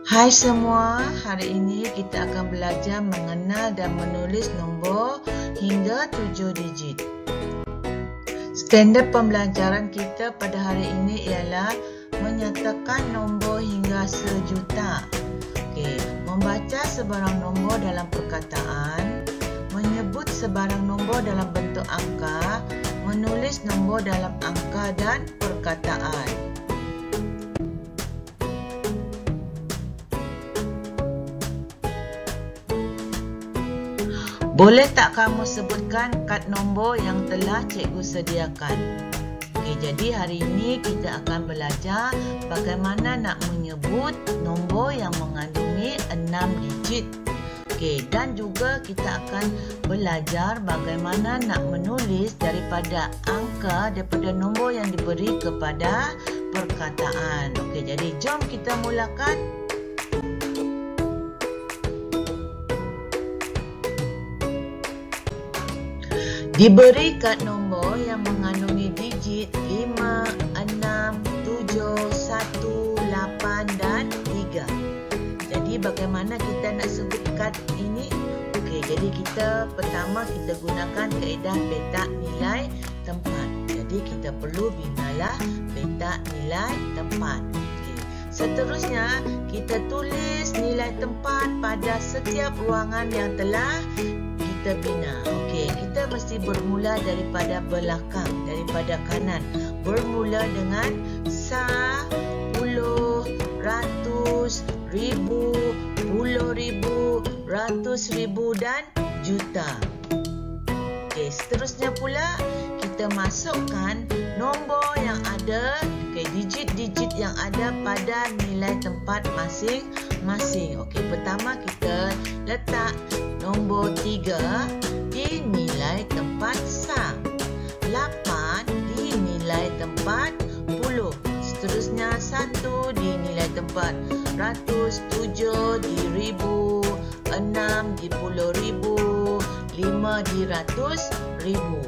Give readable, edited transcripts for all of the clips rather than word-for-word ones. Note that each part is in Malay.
Hai semua, hari ini kita akan belajar mengenal dan menulis nombor hingga 7 digit. Standard pembelajaran kita pada hari ini ialah menyatakan nombor hingga sejuta. Membaca sebarang nombor dalam perkataan, menyebut sebarang nombor dalam bentuk angka, menulis nombor dalam angka dan perkataan. Boleh tak kamu sebutkan kad nombor yang telah cikgu sediakan? Jadi hari ini kita akan belajar bagaimana nak menyebut nombor yang mengandungi 6 digit. Dan juga kita akan belajar bagaimana nak menulis daripada angka daripada nombor yang diberi kepada perkataan. Jadi jom kita mulakan. Diberi kad nombor yang mengandungi digit 5, 6, 7, 1, 8 dan 3. Jadi bagaimana kita nak sebut kad ini? Jadi kita pertama kita gunakan kaedah petak nilai tempat. Jadi kita perlu binalah petak nilai tempat. Seterusnya kita tulis nilai tempat pada setiap ruangan yang telah kita bina. Kita mesti bermula daripada belakang, daripada kanan. Bermula dengan sa, puluh, ratus, ribu, puluh ribu, ratus ribu dan juta. Seterusnya pula kita masukkan nombor yang ada, digit-digit yang ada pada nilai tempat masing-masing. Pertama kita letak nombor 3 di nilai tempat sa, 8 di nilai tempat puluh, seterusnya 1 di nilai tempat ratus, 7 di ribu, 6 di puluh ribu, 5 di ratus ribu.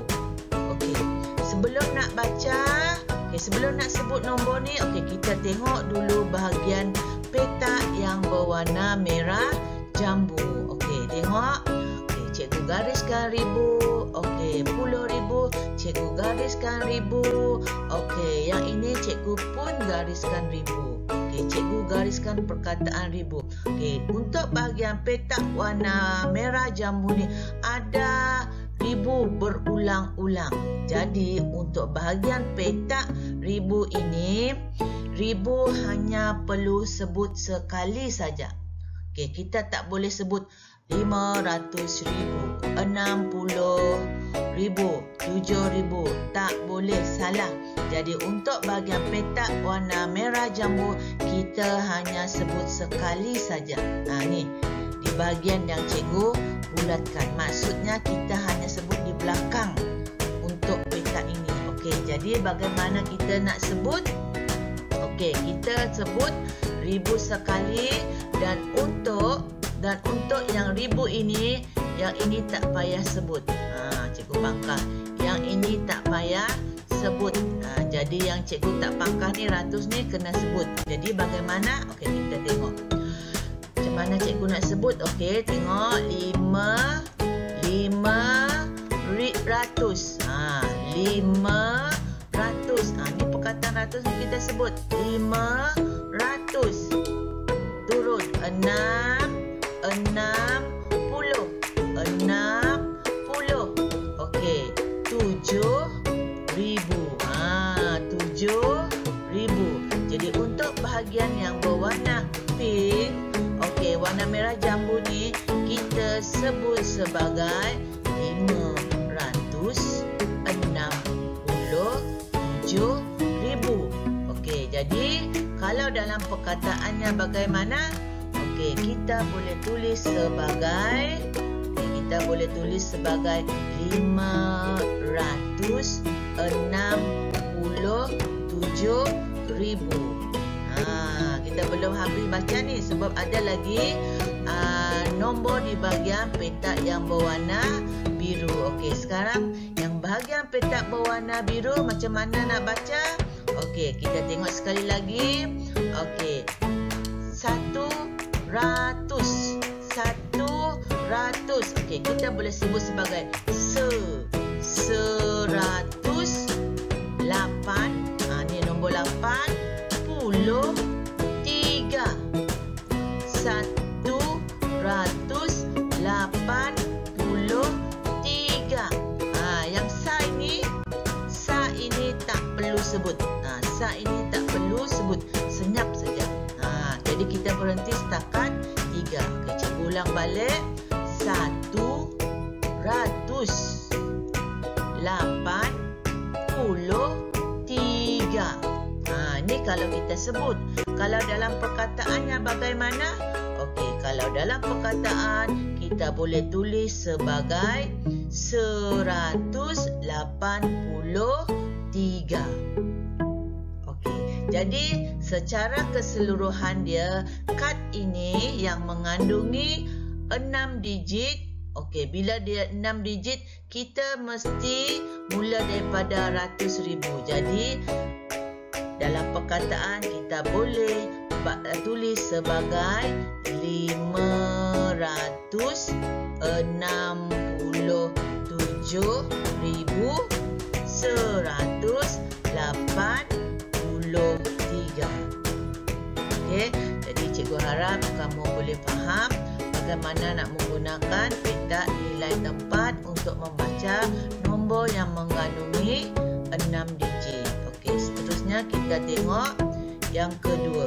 Sebelum nak baca, sebelum nak sebut nombor ni, kita tengok dulu bahagian petak yang berwarna merah jambu. Tengok. Cikgu gariskan ribu. Puluh ribu. Cikgu gariskan ribu. Yang ini cikgu pun gariskan ribu. Cikgu gariskan perkataan ribu. Untuk bahagian petak warna merah jambu ni ada ribu berulang-ulang. Jadi untuk bahagian petak ribu ini, ribu hanya perlu sebut sekali saja. Kita tak boleh sebut 500 ribu, 60 ribu, 7 ribu. Tak boleh, salah. Jadi untuk bahagian petak warna merah jambu, kita hanya sebut sekali saja. Ni di bahagian yang cikgu bulatkan. Maksudnya kita hanya sebut di belakang untuk petak ini. Jadi bagaimana kita nak sebut? Kita sebut ribu sekali dan untuk yang ribu ini, yang ini tak payah sebut. Cikgu pangkah. Yang ini tak payah sebut. Jadi yang cikgu tak pangkah ni, ratus ni kena sebut. Jadi bagaimana? Kita tengok. Macam mana cikgu nak sebut? Tengok. 5 ratus. 5 ratus. Ni perkataan ratus ni kita sebut 5 ratus. Turun 60. 7 ribu. 7 ribu. Jadi untuk bahagian yang berwarna pink, warna merah jambu ni kita sebut sebagai 567 ribu. Jadi kalau dalam perkataannya bagaimana? Kita boleh tulis sebagai 567 ribu. Kita belum habis baca ni sebab ada lagi nombor di bahagian petak yang berwarna biru. Sekarang yang bahagian petak berwarna biru macam mana nak baca? Kita tengok sekali lagi. 1 Okey, kita boleh sebut sebagai 108. Ni nombor 8 puluh 3. 183. Yang sa ini tak perlu sebut. Sa ini tak perlu sebut. Senyap saja. Jadi kita berhenti setakat 3. Okey, cikgu ulang balik. 183. Ni kalau kita sebut. Kalau dalam perkataannya bagaimana? Okey, kalau dalam perkataan kita boleh tulis sebagai 183. Okey, jadi secara keseluruhan dia kad ini yang mengandungi 6 digit. Okey, bila dia 6 digit, kita mesti mula daripada ratus ribu. Jadi dalam perkataan kita boleh tulis sebagai 567,183. Okey, jadi cikgu harap kamu boleh faham bagaimana nak menggunakan petak nilai tempat untuk membaca nombor yang mengandungi 6 digit. Okey, seterusnya kita tengok yang kedua.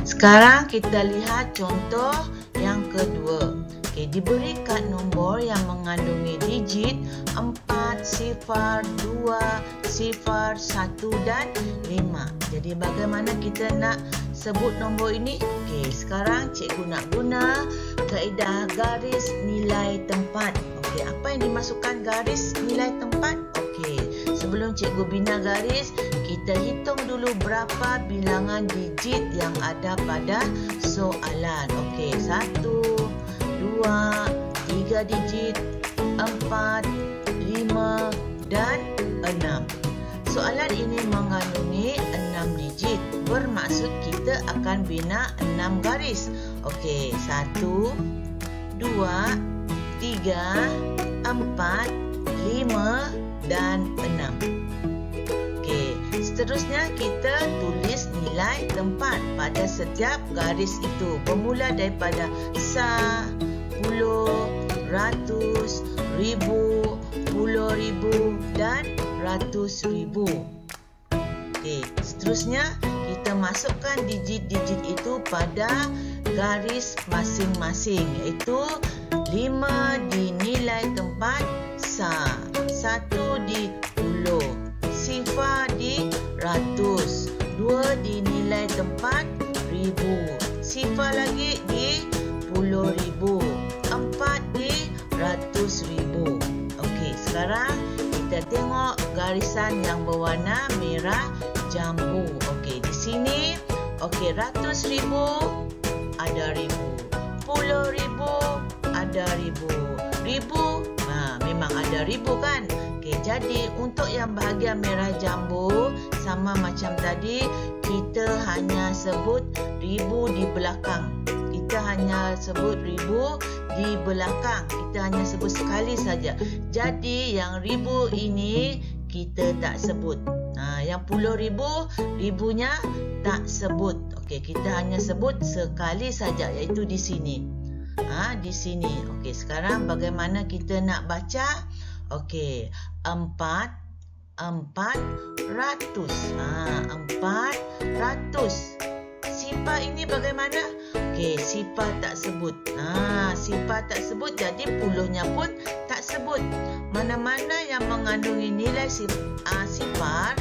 Sekarang kita lihat contoh yang kedua. Okey, diberi kad nombor yang mengandungi digit 4, 0, 2, 0, 1 dan 5. Jadi bagaimana kita nak sebut nombor ini? Okey, sekarang cikgu nak guna kaedah garis nilai tempat. Okey, apa yang dimasukkan garis nilai tempat? Okey, sebelum cikgu bina garis, kita hitung dulu berapa bilangan digit yang ada pada soalan. Okey, 1, 2, 3 digit, 4, 5 dan 6. Soalan ini mengandungi 6 digit. Bermaksud kita akan bina 6 garis. Okey, 1, 2, 3, 4, 5 dan 6. Okey, seterusnya kita tulis nilai tempat pada setiap garis itu. Bermula daripada sa, puluh, ratus, ribu, puluh ribu dan ratus ribu. Okey, seterusnya kita masukkan digit-digit itu pada garis masing-masing, iaitu 5 di nilai tempat sa, 1 di puluh, 0 di ratus, 2 di nilai tempat ribu, 0 lagi di puluh ribu, 4 di ratus ribu. Okey, sekarang kita tengok garisan yang berwarna merah jambu. Okey, di sini okey, ratus ribu ada ribu, puluh ribu ada ribu, ribu memang ada ribu kan. Okey, jadi untuk yang bahagian merah jambu sama macam tadi, kita hanya sebut ribu di belakang. Kita hanya sebut ribu di belakang. Kita hanya sebut sekali saja. Jadi yang ribu ini kita tak sebut. Yang puluh ribu, ribunya tak sebut. Okey, kita hanya sebut sekali saja, iaitu di sini. Di sini. Okey, sekarang bagaimana kita nak baca? Okey, 400. 400. Sifar ini bagaimana? Okey, sifar tak sebut. Sifar tak sebut, jadi puluhnya pun tak sebut. Mana-mana yang mengandungi nilai sifar,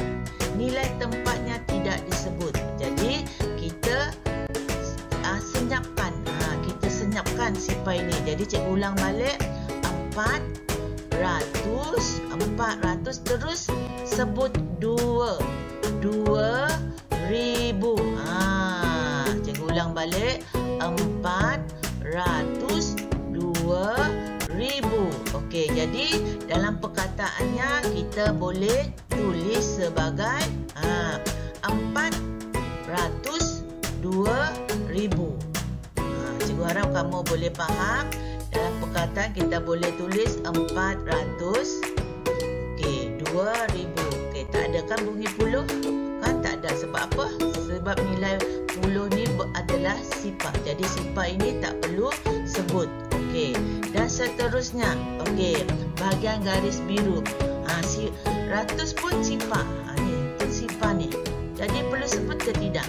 nilai tempatnya tidak disebut. Jadi kita senyapkan. Kita senyapkan sifar ini. Jadi cikgu ulang balik. 400 terus sebut 2. 2000. Cikgu ulang balik. 400, 2000. Okey, jadi dalam perkataannya kita boleh tulis sebagai 400, 2000. Cikgu harap kamu boleh faham perkataan kita boleh tulis 400. Okey, 2000. Okey, tak ada kan bunyi puluh? Kan tak ada. Sebab apa? Sebab nilai puluh ni adalah sifar. Jadi sifar ini tak perlu sebut. Okey, dan seterusnya. Okey, bahagian garis biru. Ratus pun sifar. Ni pun sifar ni. Jadi perlu sebut ke tidak?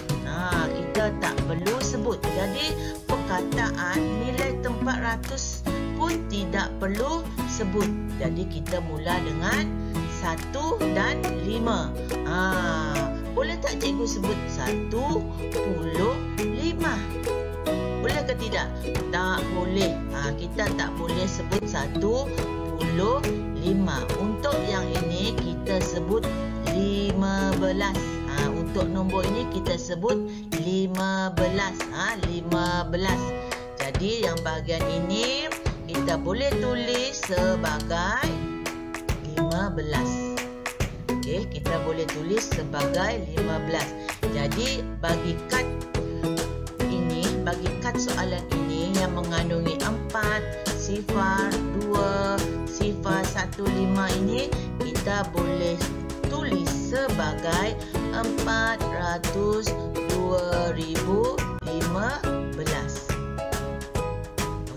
Kita tak perlu sebut. Jadi perkataan nilai tempat ratus pun tidak perlu sebut. Jadi kita mula dengan 1 dan 5. Boleh tak cikgu sebut 1 puluh 5? Boleh ke tidak? Tak boleh. Kita tak boleh sebut 1 puluh 5. Untuk yang ini kita sebut 15. Untuk nombor ini kita sebut 15. 15. Jadi yang bahagian ini kita boleh tulis sebagai 15. Okey, kita boleh tulis sebagai 15. Jadi bagi kad ini, bagi kad soalan ini yang mengandungi 4, sifar, 2, sifar, 1, 5 ini kita boleh tulis sebagai 400.2015.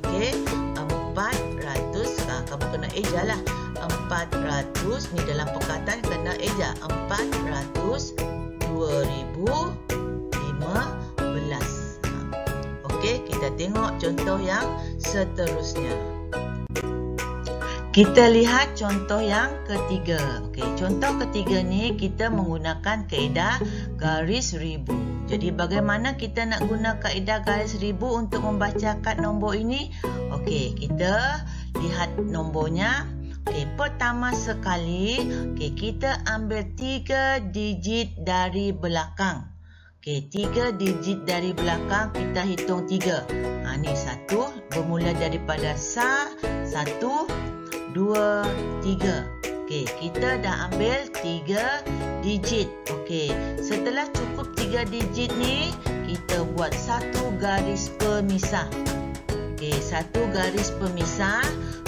Okey, 400. Kamu kena eja lah. 400 ni dalam perkataan kena eja. 400.2015. Okey, kita tengok contoh yang seterusnya. Kita lihat contoh yang ketiga. Okey, contoh ketiga ni kita menggunakan kaedah garis ribu. Jadi bagaimana kita nak guna kaedah garis ribu untuk membaca kad nombor ini? Okey, kita lihat nombornya. Okey, pertama sekali, kita ambil 3 digit dari belakang. Okey, 3 digit dari belakang kita hitung 3. Ni 1 bermula daripada 1, 2, 3. Okey, kita dah ambil 3 digit. Okey, setelah cukup 3 digit ni, kita buat satu garis pemisah. Okey, satu garis pemisah.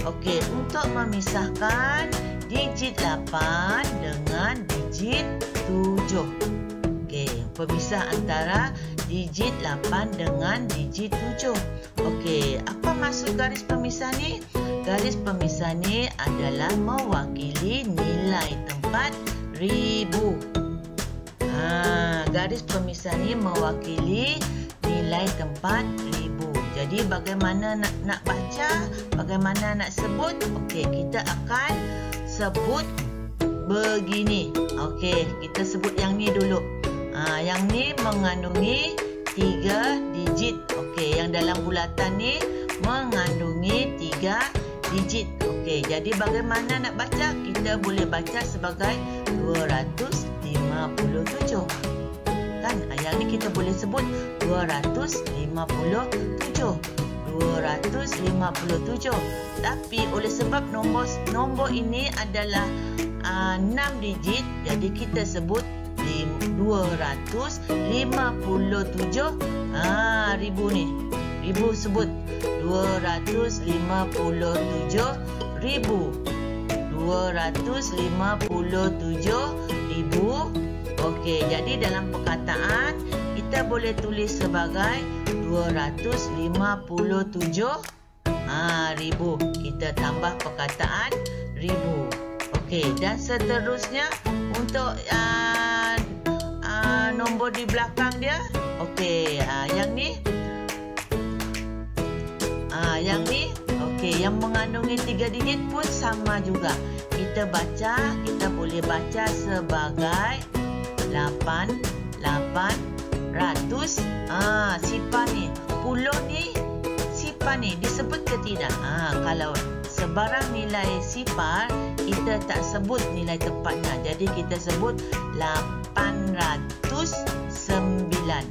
Okey, untuk memisahkan digit 8 dengan digit 7. Okey, pemisah antara digit 8 dengan digit 7. Okey, apa maksud garis pemisah ni? Garis pemisah ni adalah mewakili nilai tempat ribu. Garis pemisah ni mewakili nilai tempat ribu. Jadi bagaimana nak baca? Bagaimana nak sebut? Okey, kita akan sebut begini. Okey, kita sebut yang ni dulu. Yang ni mengandungi 3 digit. Okey, yang dalam bulatan ni mengandungi 3 digit. Okey, jadi bagaimana nak baca? Kita boleh baca sebagai 257. Kan? Yang ni kita boleh sebut 257. 257. Tapi oleh sebab nombor ini adalah 6 digit, jadi kita sebut 257 ribu ni. Ribu sebut 257.000. 257.000. Okey, jadi dalam perkataan kita boleh tulis sebagai 257.000. Kita tambah perkataan ribu. Okey, dan seterusnya untuk nombor di belakang dia. Okey, yang ni. Yang ni, okey, yang mengandungi 3 digit pun sama juga. Kita baca, kita boleh baca sebagai 800. Sifar ni, puluh ni, sifar ni disebut ke tidak? Kalau sebarang nilai sifar, kita tak sebut nilai tempatnya. Jadi kita sebut 809.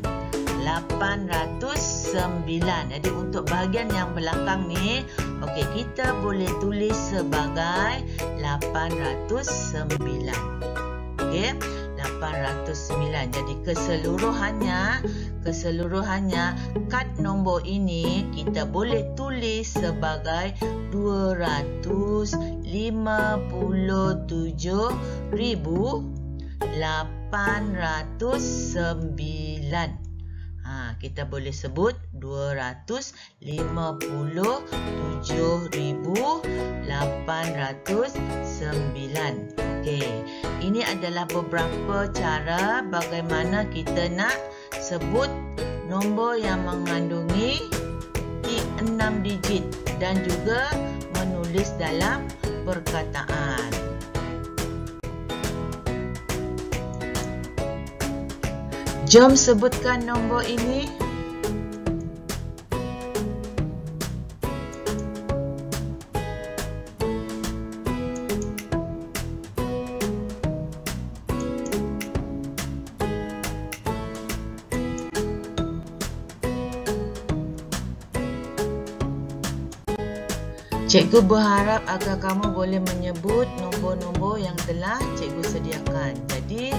809. Jadi untuk bahagian yang belakang ni, okey, kita boleh tulis sebagai 809. Okey, 809. Jadi keseluruhannya kad nombor ini kita boleh tulis sebagai 257,809. Kita boleh sebut 257,809. Okey, ini adalah beberapa cara bagaimana kita nak sebut nombor yang mengandungi 6 digit dan juga menulis dalam perkataan. Jom sebutkan nombor ini. Cikgu berharap agar kamu boleh menyebut nombor-nombor yang telah cikgu sediakan. Jadi,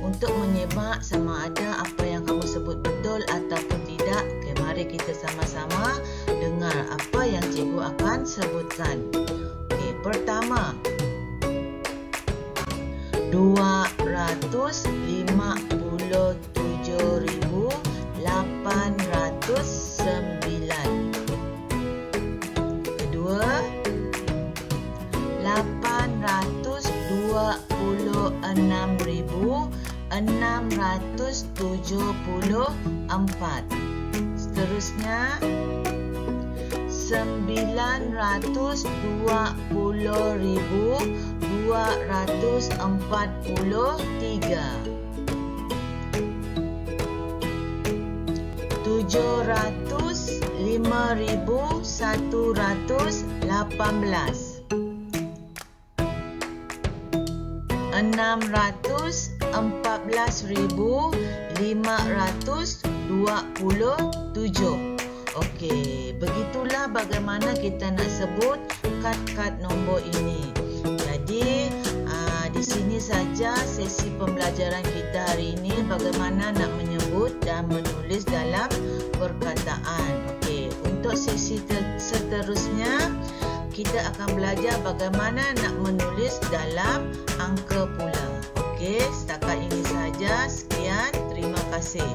untuk menyemak sama ada apa yang kamu sebut betul ataupun tidak, okay, mari kita sama-sama dengar apa yang cikgu akan sebutkan. Okay, pertama, 257,809. Kedua, 826,674. Seterusnya 920,243. 705,118. 614,527. Okey, begitulah bagaimana kita nak sebut kad-kad nombor ini. Jadi, di sini saja sesi pembelajaran kita hari ini, bagaimana nak menyebut dan menulis dalam perkataan. Okey, untuk sesi seterusnya kita akan belajar bagaimana nak menulis dalam angka pula. Okey, setakat ini saja. Sekian, terima kasih.